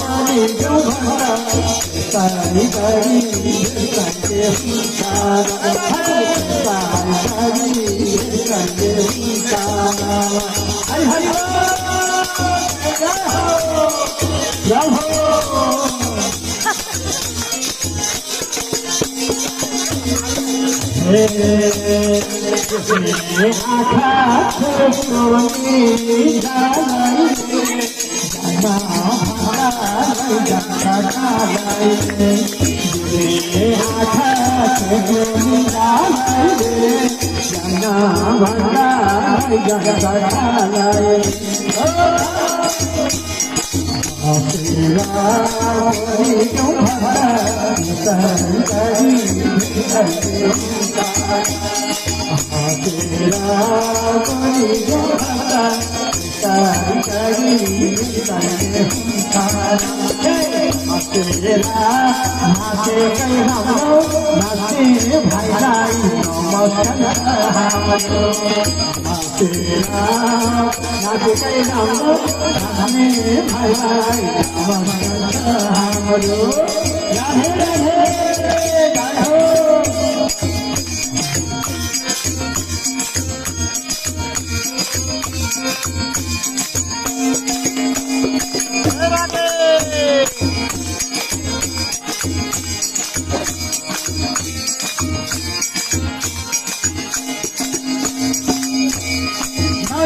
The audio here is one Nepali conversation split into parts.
पनि जो भन्दा साई गरी भेट्ने हुन्छ साई गरी भेट्ने हुन्छ हरि हरि जय हो आँखा छोरी जानै जाना जाना खालै आँखा छोरी जानै जाना भन्दा जाना खालै तेरा कोई क्यों भरा तेरी तेरा कोई क्यों भरा तेरा नाचे कई हमरो नाचे भाई लाई नमस्कार तेरा नाचे कई हमरो नाचे भाई लाई नमस्कार राधे राधे जय हो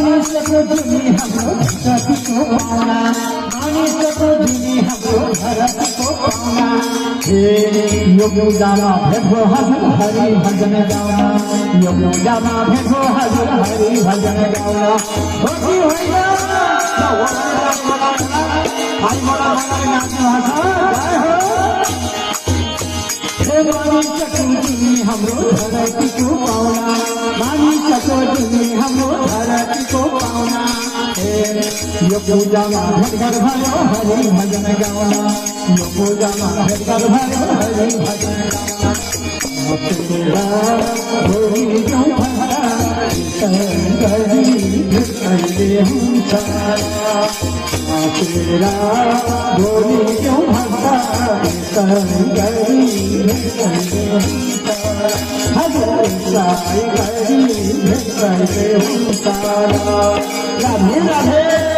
मानिसको जुनी हाम्रो धरतीको पाउना मानिसको जुनी हाम्रो धरतीको पाउना यो पूजामा भेट हो हजुर हरि भजन गाउन यो पूजामा भेट हो हजुर हरि भजन गाउन हो कि होइन भाइ मलाई नाच्नु मानिसको जुनी हाम्रो धरतीको पाउना मानिसको जुनी हाम्रो धरतीको पाउना यो पूजामा भेटघाट भयो हरि भजन गाउन यो पूजामा भेटघाट भयो हरि भजन गाउन तेरा होरी क्यों भरा गरी भेट्ने हुन्छ तेरा होरी क्यों भरा गरी भेट्ने हुन्छ हजुर साई गरी भेट्ने हुन्छ राधे राधे